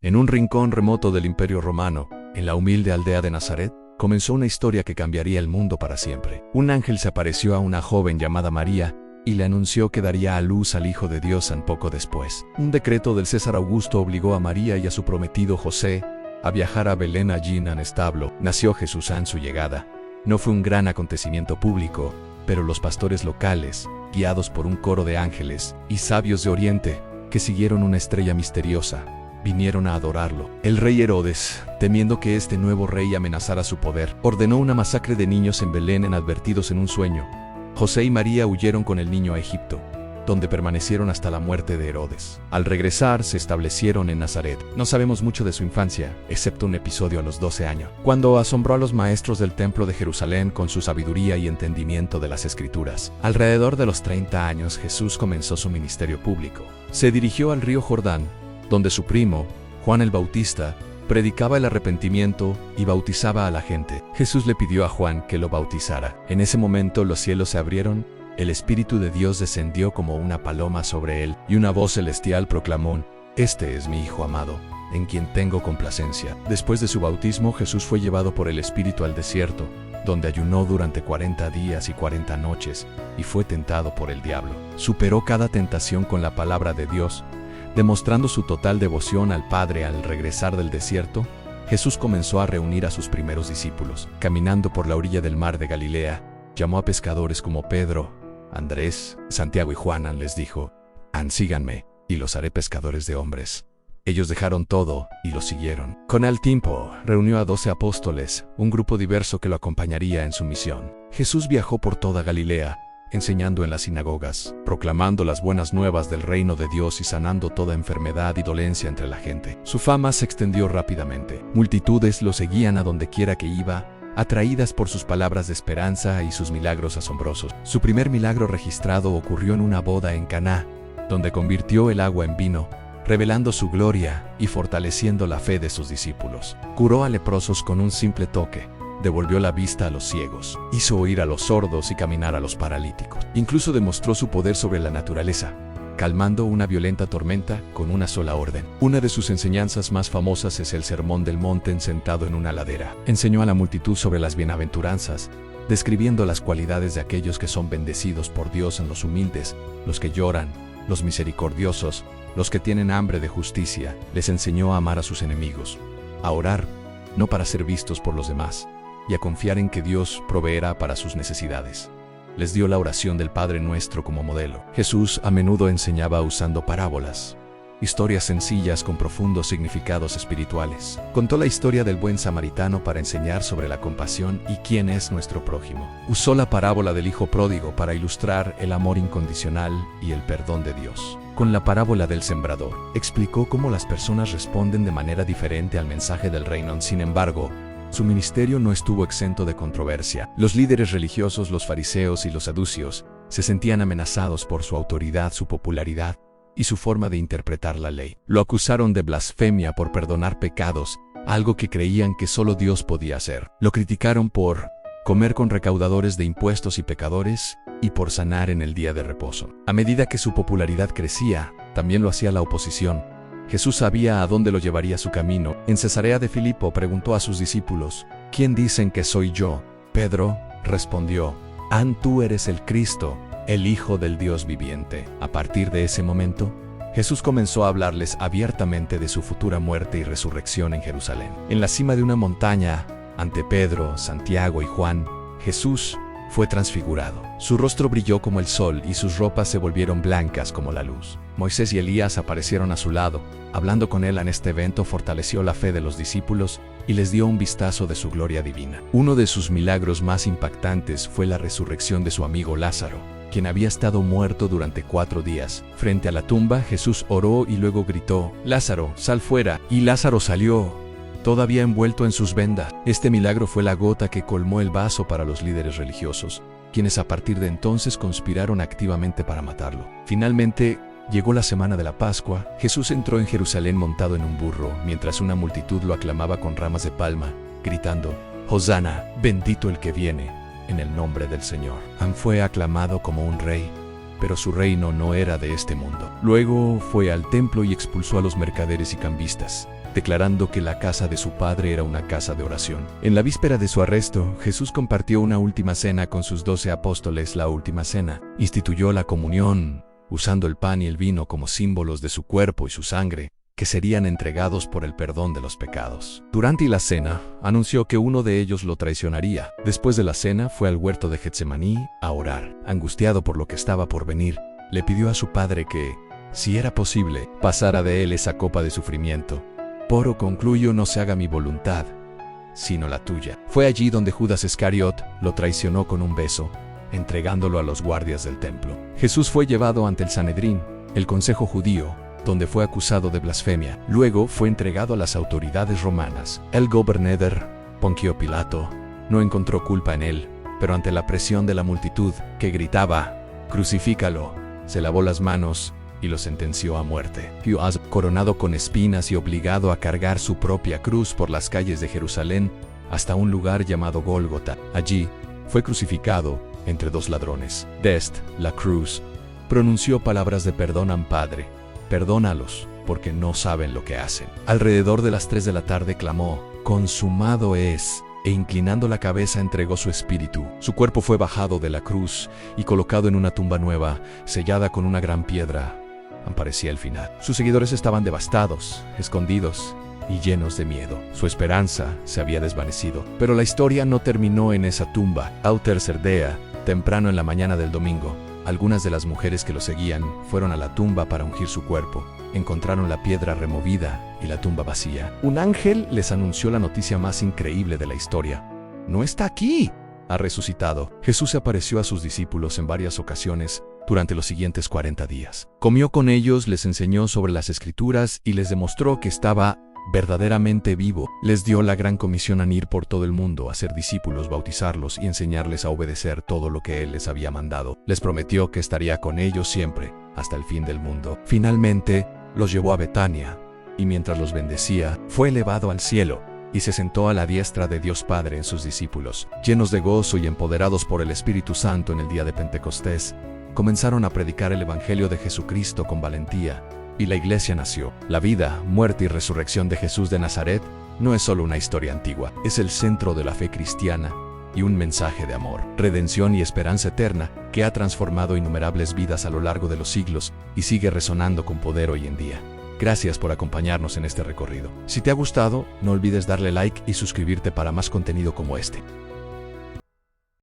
En un rincón remoto del Imperio Romano, en la humilde aldea de Nazaret, comenzó una historia que cambiaría el mundo para siempre. Un ángel se apareció a una joven llamada María y le anunció que daría a luz al Hijo de Dios tan poco después. Un decreto del César Augusto obligó a María y a su prometido José a viajar a Belén. Allí en establo nació Jesús. En su llegada no fue un gran acontecimiento público, pero los pastores locales, guiados por un coro de ángeles y sabios de Oriente que siguieron una estrella misteriosa, vinieron a adorarlo. El rey Herodes, temiendo que este nuevo rey amenazara su poder, ordenó una masacre de niños en Belén advertidos en un sueño. José y María huyeron con el niño a Egipto, donde permanecieron hasta la muerte de Herodes. Al regresar, se establecieron en Nazaret. No sabemos mucho de su infancia, excepto un episodio a los 12 años, cuando asombró a los maestros del templo de Jerusalén con su sabiduría y entendimiento de las Escrituras. Alrededor de los 30 años, Jesús comenzó su ministerio público. Se dirigió al río Jordán, donde su primo, Juan el Bautista, predicaba el arrepentimiento y bautizaba a la gente. Jesús le pidió a Juan que lo bautizara. En ese momento los cielos se abrieron, el Espíritu de Dios descendió como una paloma sobre él, y una voz celestial proclamó: «Este es mi Hijo amado, en quien tengo complacencia». Después de su bautismo, Jesús fue llevado por el Espíritu al desierto, donde ayunó durante 40 días y 40 noches, y fue tentado por el diablo. Superó cada tentación con la palabra de Dios, demostrando su total devoción al Padre. Al regresar del desierto, Jesús comenzó a reunir a sus primeros discípulos. Caminando por la orilla del mar de Galilea, llamó a pescadores como Pedro, Andrés, Santiago y Juan. Les dijo: «Síganme, y los haré pescadores de hombres». Ellos dejaron todo y lo siguieron. Con el tiempo, reunió a 12 apóstoles, un grupo diverso que lo acompañaría en su misión. Jesús viajó por toda Galilea, enseñando en las sinagogas, proclamando las buenas nuevas del reino de Dios y sanando toda enfermedad y dolencia entre la gente. Su fama se extendió rápidamente. Multitudes lo seguían a donde quiera que iba, atraídas por sus palabras de esperanza y sus milagros asombrosos. Su primer milagro registrado ocurrió en una boda en Caná, donde convirtió el agua en vino, revelando su gloria y fortaleciendo la fe de sus discípulos. Curó a leprosos con un simple toque. Devolvió la vista a los ciegos, hizo oír a los sordos y caminar a los paralíticos. Incluso demostró su poder sobre la naturaleza, calmando una violenta tormenta con una sola orden. Una de sus enseñanzas más famosas es el Sermón del Monte. Sentado en una ladera, enseñó a la multitud sobre las bienaventuranzas, describiendo las cualidades de aquellos que son bendecidos por Dios en los humildes, los que lloran, los misericordiosos, los que tienen hambre de justicia. Les enseñó a amar a sus enemigos, a orar, no para ser vistos por los demás, y a confiar en que Dios proveerá para sus necesidades. Les dio la oración del Padre Nuestro como modelo. Jesús a menudo enseñaba usando parábolas, historias sencillas con profundos significados espirituales. Contó la historia del buen samaritano para enseñar sobre la compasión y quién es nuestro prójimo. Usó la parábola del hijo pródigo para ilustrar el amor incondicional y el perdón de Dios. Con la parábola del sembrador, explicó cómo las personas responden de manera diferente al mensaje del reino. Sin embargo, su ministerio no estuvo exento de controversia. Los líderes religiosos, los fariseos y los saduceos, se sentían amenazados por su autoridad, su popularidad y su forma de interpretar la ley. Lo acusaron de blasfemia por perdonar pecados, algo que creían que solo Dios podía hacer. Lo criticaron por comer con recaudadores de impuestos y pecadores, y por sanar en el día de reposo. A medida que su popularidad crecía, también lo hacía la oposición. Jesús sabía a dónde lo llevaría su camino. En Cesarea de Filipo preguntó a sus discípulos: «¿Quién dicen que soy yo?». Pedro respondió: «Tú eres el Cristo, el Hijo del Dios viviente». A partir de ese momento, Jesús comenzó a hablarles abiertamente de su futura muerte y resurrección en Jerusalén. En la cima de una montaña, ante Pedro, Santiago y Juan, Jesús fue transfigurado. Su rostro brilló como el sol y sus ropas se volvieron blancas como la luz. Moisés y Elías aparecieron a su lado. Hablando con él en este evento, fortaleció la fe de los discípulos y les dio un vistazo de su gloria divina. Uno de sus milagros más impactantes fue la resurrección de su amigo Lázaro, quien había estado muerto durante 4 días. Frente a la tumba, Jesús oró y luego gritó: «Lázaro, sal fuera». Y Lázaro salió, todavía envuelto en sus vendas. Este milagro fue la gota que colmó el vaso para los líderes religiosos, quienes a partir de entonces conspiraron activamente para matarlo. Finalmente, llegó la semana de la Pascua. Jesús entró en Jerusalén montado en un burro, mientras una multitud lo aclamaba con ramas de palma, gritando: «Hosana, bendito el que viene en el nombre del Señor». Fue aclamado como un rey, pero su reino no era de este mundo. Luego fue al templo y expulsó a los mercaderes y cambistas. declarando que la casa de su padre era una casa de oración. En la víspera de su arresto, Jesús compartió una última cena con sus 12 apóstoles. La última cena instituyó la comunión, usando el pan y el vino como símbolos de su cuerpo y su sangre, que serían entregados por el perdón de los pecados. Durante la cena, anunció que uno de ellos lo traicionaría. Después de la cena, fue al huerto de Getsemaní a orar. Angustiado por lo que estaba por venir, le pidió a su padre que, si era posible, pasara de él esa copa de sufrimiento. Pero concluyo, no se haga mi voluntad, sino la tuya. Fue allí donde Judas Iscariot lo traicionó con un beso, entregándolo a los guardias del templo. Jesús fue llevado ante el Sanedrín, el consejo judío, donde fue acusado de blasfemia. Luego fue entregado a las autoridades romanas. El gobernador, Poncio Pilato, no encontró culpa en él, pero ante la presión de la multitud, que gritaba, «Crucifícalo», se lavó las manos y lo sentenció a muerte. Jesús, coronado con espinas y obligado a cargar su propia cruz por las calles de Jerusalén hasta un lugar llamado Gólgota. Allí fue crucificado entre dos ladrones. Desde la cruz pronunció palabras de perdón al Padre: «Perdónalos, porque no saben lo que hacen». Alrededor de las 3 de la tarde clamó: «Consumado es», e inclinando la cabeza entregó su espíritu. Su cuerpo fue bajado de la cruz y colocado en una tumba nueva, sellada con una gran piedra. Parecía el final. Sus seguidores estaban devastados, escondidos y llenos de miedo. Su esperanza se había desvanecido. Pero la historia no terminó en esa tumba. Al tercer día, temprano en la mañana del domingo, algunas de las mujeres que lo seguían fueron a la tumba para ungir su cuerpo. Encontraron la piedra removida y la tumba vacía. Un ángel les anunció la noticia más increíble de la historia: «¡No está aquí! Ha resucitado». Jesús se apareció a sus discípulos en varias ocasiones durante los siguientes 40 días. Comió con ellos, les enseñó sobre las Escrituras y les demostró que estaba verdaderamente vivo. Les dio la gran comisión a ir por todo el mundo, a ser discípulos, bautizarlos y enseñarles a obedecer todo lo que Él les había mandado. Les prometió que estaría con ellos siempre, hasta el fin del mundo. Finalmente, los llevó a Betania, y mientras los bendecía, fue elevado al cielo, y se sentó a la diestra de Dios Padre en sus discípulos. Llenos de gozo y empoderados por el Espíritu Santo en el día de Pentecostés, comenzaron a predicar el Evangelio de Jesucristo con valentía, y la iglesia nació. La vida, muerte y resurrección de Jesús de Nazaret no es solo una historia antigua, es el centro de la fe cristiana y un mensaje de amor, redención y esperanza eterna que ha transformado innumerables vidas a lo largo de los siglos y sigue resonando con poder hoy en día. Gracias por acompañarnos en este recorrido. Si te ha gustado, no olvides darle like y suscribirte para más contenido como este.